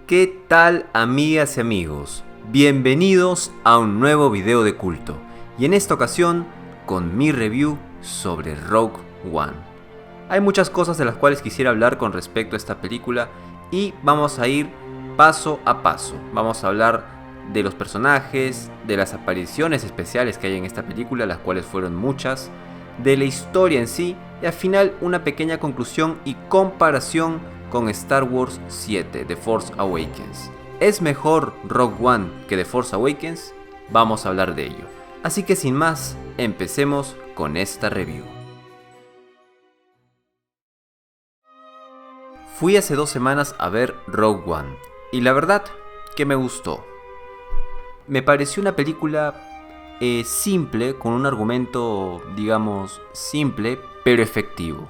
¿Qué tal, amigas y amigos? Bienvenidos a un nuevo video de culto, y en esta ocasión con mi review sobre Rogue One. Hay muchas cosas de las cuales quisiera hablar con respecto a esta película y vamos a ir paso a paso. Vamos a hablar de los personajes, de las apariciones especiales que hay en esta película, las cuales fueron muchas, de la historia en sí y al final una pequeña conclusión y comparación con Star Wars 7, The Force Awakens. ¿Es mejor Rogue One que The Force Awakens? Vamos a hablar de ello. Así que sin más, empecemos con esta review. Fui hace 2 semanas a ver Rogue One y la verdad que me gustó. Me pareció una película simple, con un argumento, digamos, simple, pero efectivo.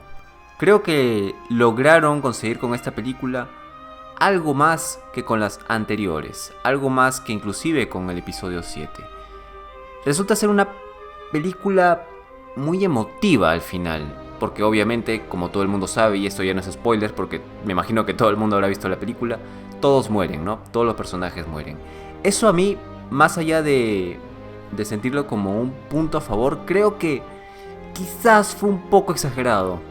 Creo que lograron conseguir con esta película algo más que con las anteriores, algo más que inclusive con el episodio 7. Resulta ser una película muy emotiva al final, porque obviamente, como todo el mundo sabe, y esto ya no es spoiler porque me imagino que todo el mundo habrá visto la película, todos mueren, ¿no? Todos los personajes mueren. Eso a mí, más allá de sentirlo como un punto a favor, creo que quizás fue un poco exagerado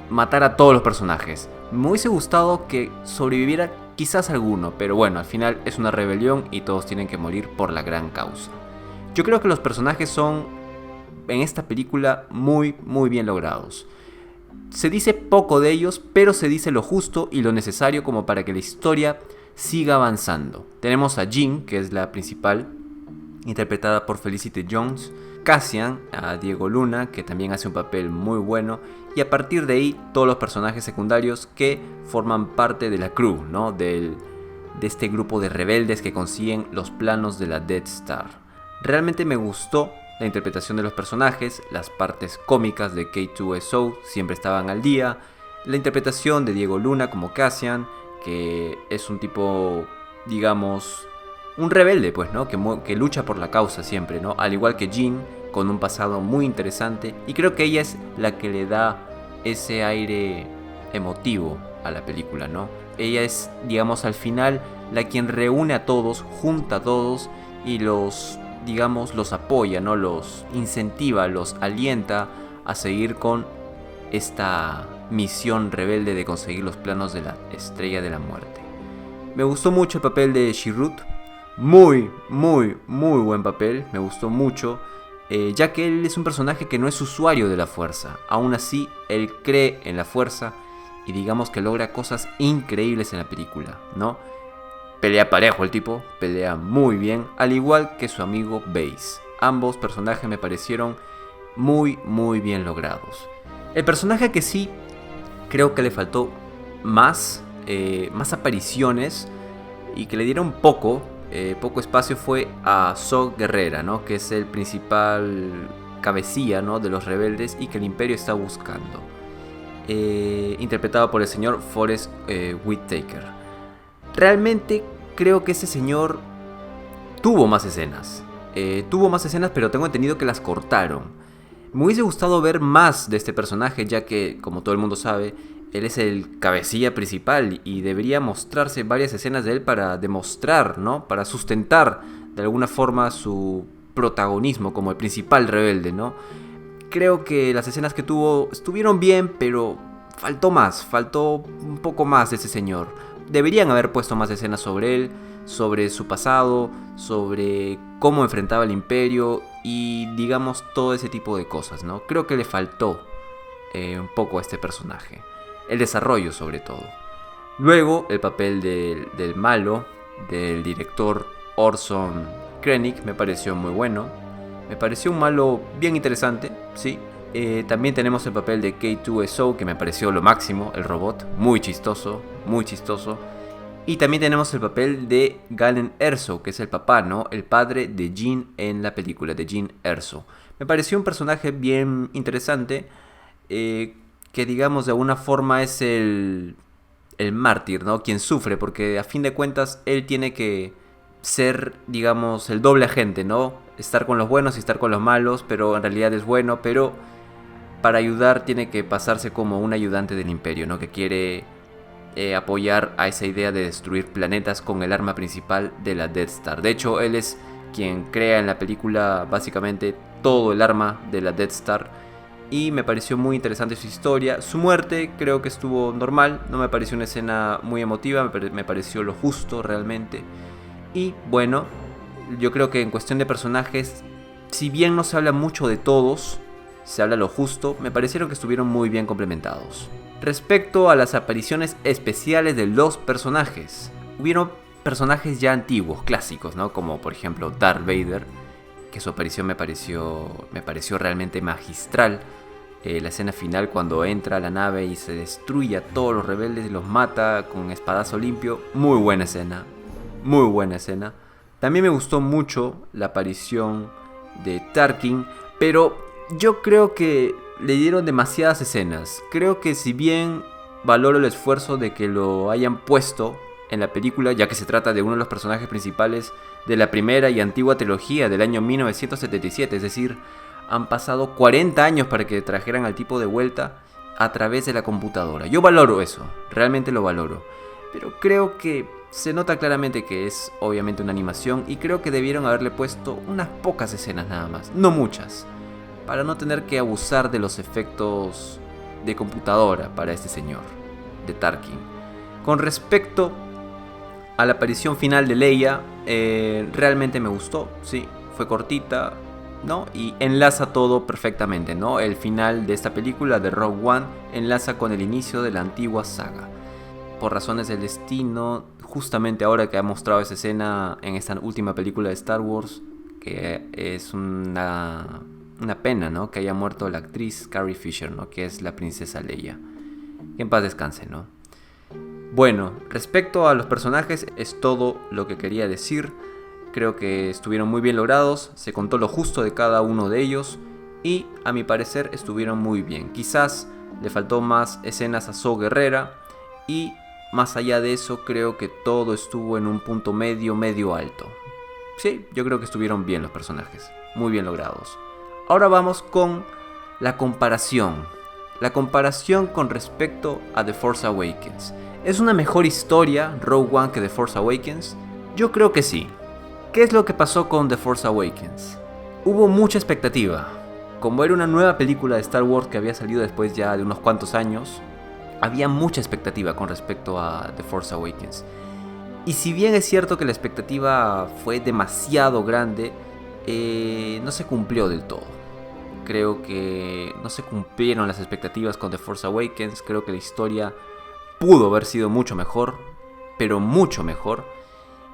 matar a todos los personajes. Me hubiese gustado que sobreviviera quizás alguno, pero bueno, al final es una rebelión y todos tienen que morir por la gran causa. Yo creo que los personajes son en esta película muy bien logrados. Se dice poco de ellos, pero se dice lo justo y lo necesario como para que la historia siga avanzando. Tenemos a Jyn, que es la principal, interpretada por Felicity Jones, Cassian, a Diego Luna, que también hace un papel muy bueno, y a partir de ahí todos los personajes secundarios que forman parte de la crew, ¿no? De este grupo de rebeldes que consiguen los planos de la Death Star. Realmente me gustó la interpretación de los personajes, las partes cómicas de K2SO siempre estaban al día, la interpretación de Diego Luna como Cassian, que es un tipo, digamos, un rebelde, pues, ¿no? Que lucha por la causa siempre, ¿no? Al igual que Jyn, con un pasado muy interesante. Y creo que ella es la que le da ese aire emotivo a la película, ¿no? Ella es, digamos, al final la quien reúne a todos, junta a todos y los, digamos, los apoya, ¿no? Los incentiva, los alienta a seguir con esta misión rebelde de conseguir los planos de la Estrella de la Muerte. Me gustó mucho el papel de Chirrut. Muy buen papel, me gustó mucho, ya que él es un personaje que no es usuario de la fuerza. Aún así, él cree en la fuerza y digamos que logra cosas increíbles en la película, ¿no? Pelea parejo el tipo, pelea muy bien, al igual que su amigo Baze. Ambos personajes me parecieron muy bien logrados. El personaje que sí creo que le faltó más apariciones y que le dieron poco espacio fue a Saw Gerrera, ¿no? Que es el principal cabecilla, ¿no? De los rebeldes y que el imperio está buscando, interpretado por el señor Forest Whitaker. Realmente creo que ese señor tuvo más escenas, pero tengo entendido que las cortaron. Me hubiese gustado ver más de este personaje, ya que, como todo el mundo sabe, él es el cabecilla principal y debería mostrarse varias escenas de él para demostrar, ¿no? Para sustentar de alguna forma su protagonismo como el principal rebelde, ¿no? Creo que las escenas que tuvo estuvieron bien, pero faltó un poco más de ese señor. Deberían haber puesto más escenas sobre él, sobre su pasado, sobre cómo enfrentaba el imperio y digamos todo ese tipo de cosas, ¿no? Creo que le faltó un poco a este personaje. El desarrollo sobre todo. Luego el papel del malo, del director Orson Krennic, me pareció muy bueno. Me pareció un malo bien interesante, sí. También tenemos el papel de K2SO, que me pareció lo máximo, el robot, muy chistoso. Y también tenemos el papel de Galen Erso, que es el papá, ¿no? El padre de Jyn en la película, de Jyn Erso. Me pareció un personaje bien interesante, que digamos de alguna forma es el mártir, ¿no? Quien sufre, porque a fin de cuentas él tiene que ser, digamos, el doble agente, ¿no? Estar con los buenos y estar con los malos, pero en realidad es bueno, pero para ayudar tiene que pasarse como un ayudante del imperio, ¿no? Que quiere apoyar a esa idea de destruir planetas con el arma principal de la Death Star. De hecho, él es quien crea en la película básicamente todo el arma de la Death Star. Y me pareció muy interesante su historia. Su muerte creo que estuvo normal. No me pareció una escena muy emotiva. Me pareció lo justo realmente. Y bueno, yo creo que en cuestión de personajes, si bien no se habla mucho de todos, se habla lo justo, me parecieron que estuvieron muy bien complementados. Respecto a las apariciones especiales de los personajes, hubieron personajes ya antiguos, clásicos, ¿no? Como por ejemplo Darth Vader, que su aparición me pareció realmente magistral. La escena final cuando entra a la nave y se destruye a todos los rebeldes y los mata con un espadazo limpio, muy buena escena, muy buena escena. También me gustó mucho la aparición de Tarkin, pero yo creo que le dieron demasiadas escenas. Creo que si bien valoro el esfuerzo de que lo hayan puesto en la película, ya que se trata de uno de los personajes principales de la primera y antigua trilogía del año 1977, es decir, han pasado 40 años para que trajeran al tipo de vuelta a través de la computadora. Yo valoro eso, realmente lo valoro, pero creo que se nota claramente que es obviamente una animación y creo que debieron haberle puesto unas pocas escenas nada más, no muchas, para no tener que abusar de los efectos de computadora para este señor, de Tarkin. Con respecto a la aparición final de Leia, realmente me gustó, sí, fue cortita, ¿no? Y enlaza todo perfectamente, ¿no? El final de esta película de Rogue One enlaza con el inicio de la antigua saga. Por razones del destino, justamente ahora que ha mostrado esa escena en esta última película de Star Wars, que es una pena, ¿no? Que haya muerto la actriz Carrie Fisher, ¿no? Que es la princesa Leia. Que en paz descanse, ¿no? Bueno, respecto a los personajes es todo lo que quería decir. Creo que estuvieron muy bien logrados, se contó lo justo de cada uno de ellos y a mi parecer estuvieron muy bien. Quizás le faltó más escenas a Saw Gerrera y más allá de eso creo que todo estuvo en un punto medio alto. Sí, yo creo que estuvieron bien los personajes, muy bien logrados. Ahora vamos con la comparación. La comparación con respecto a The Force Awakens. ¿Es una mejor historia Rogue One que The Force Awakens? Yo creo que sí. ¿Qué es lo que pasó con The Force Awakens? Hubo mucha expectativa. Como era una nueva película de Star Wars que había salido después ya de unos cuantos años, había mucha expectativa con respecto a The Force Awakens. Y si bien es cierto que la expectativa fue demasiado grande, no se cumplió del todo. Creo que no se cumplieron las expectativas con The Force Awakens. Creo que la historia pudo haber sido mucho mejor, pero mucho mejor.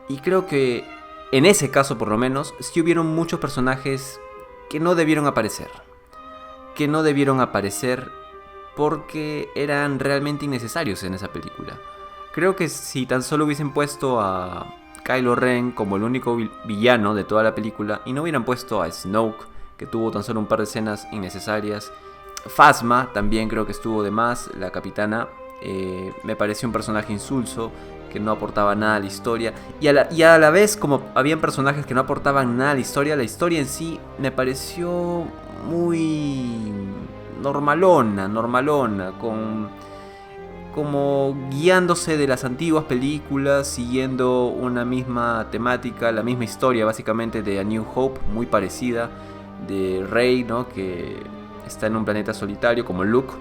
Y creo que en ese caso por lo menos sí hubieron muchos personajes que no debieron aparecer. Que no debieron aparecer porque eran realmente innecesarios en esa película. Creo que si tan solo hubiesen puesto a Kylo Ren como el único villano de toda la película y no hubieran puesto a Snoke, que tuvo tan solo un par de escenas innecesarias. Phasma también creo que estuvo de más, la capitana. Me pareció un personaje insulso, que no aportaba nada a la historia. Y a la vez, como habían personajes que no aportaban nada a la historia en sí me pareció muy normalona, como guiándose de las antiguas películas, siguiendo una misma temática, la misma historia básicamente de A New Hope, muy parecida, de Rey, ¿no? Que está en un planeta solitario como Luke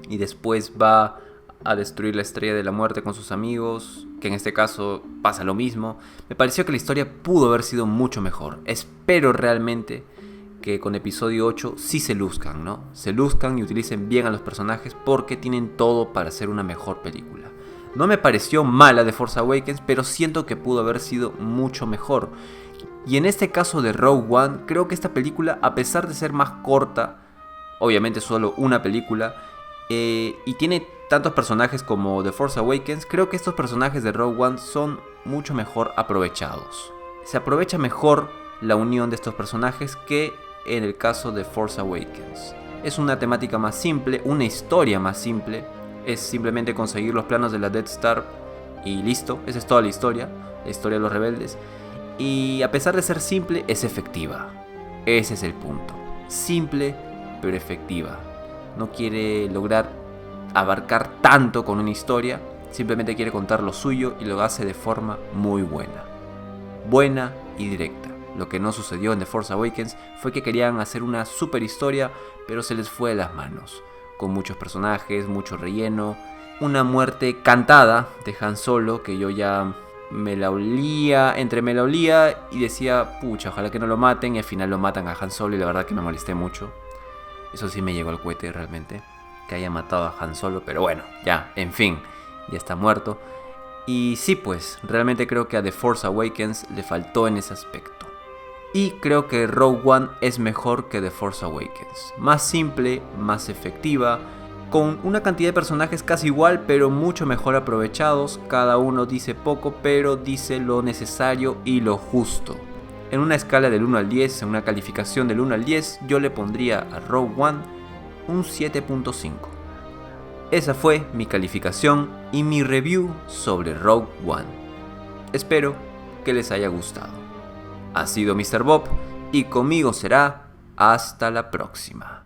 y después va a destruir la Estrella de la Muerte con sus amigos, que en este caso pasa lo mismo. Me pareció que la historia pudo haber sido mucho mejor. Espero realmente que con episodio 8 sí se luzcan, ¿no? Se luzcan y utilicen bien a los personajes porque tienen todo para hacer una mejor película. No me pareció mala The Force Awakens, pero siento que pudo haber sido mucho mejor. Y en este caso de Rogue One, creo que esta película, a pesar de ser más corta, obviamente solo una película, y tiene tantos personajes como The Force Awakens, creo que estos personajes de Rogue One son mucho mejor aprovechados. Se aprovecha mejor la unión de estos personajes que en el caso de Force Awakens. Es una temática más simple, una historia más simple. Es simplemente conseguir los planos de la Death Star y listo. Esa es toda la historia de los rebeldes. Y a pesar de ser simple, es efectiva. Ese es el punto. Simple, pero efectiva. No quiere lograr abarcar tanto con una historia, simplemente quiere contar lo suyo y lo hace de forma muy buena. Buena y directa. Lo que no sucedió en The Force Awakens fue que querían hacer una super historia, pero se les fue de las manos. Con muchos personajes, mucho relleno, una muerte cantada de Han Solo que yo ya me la olía y decía, pucha, ojalá que no lo maten, y al final lo matan a Han Solo y la verdad que me molesté mucho. Eso sí me llegó al cohete realmente, que haya matado a Han Solo, pero bueno, ya, en fin, ya está muerto. Y sí, pues, realmente creo que a The Force Awakens le faltó en ese aspecto. Y creo que Rogue One es mejor que The Force Awakens. Más simple, más efectiva, con una cantidad de personajes casi igual, pero mucho mejor aprovechados. Cada uno dice poco, pero dice lo necesario y lo justo. En una escala del 1 al 10, en una calificación del 1 al 10, yo le pondría a Rogue One un 7.5. Esa fue mi calificación y mi review sobre Rogue One. Espero que les haya gustado. Ha sido Mr. Bob y conmigo será hasta la próxima.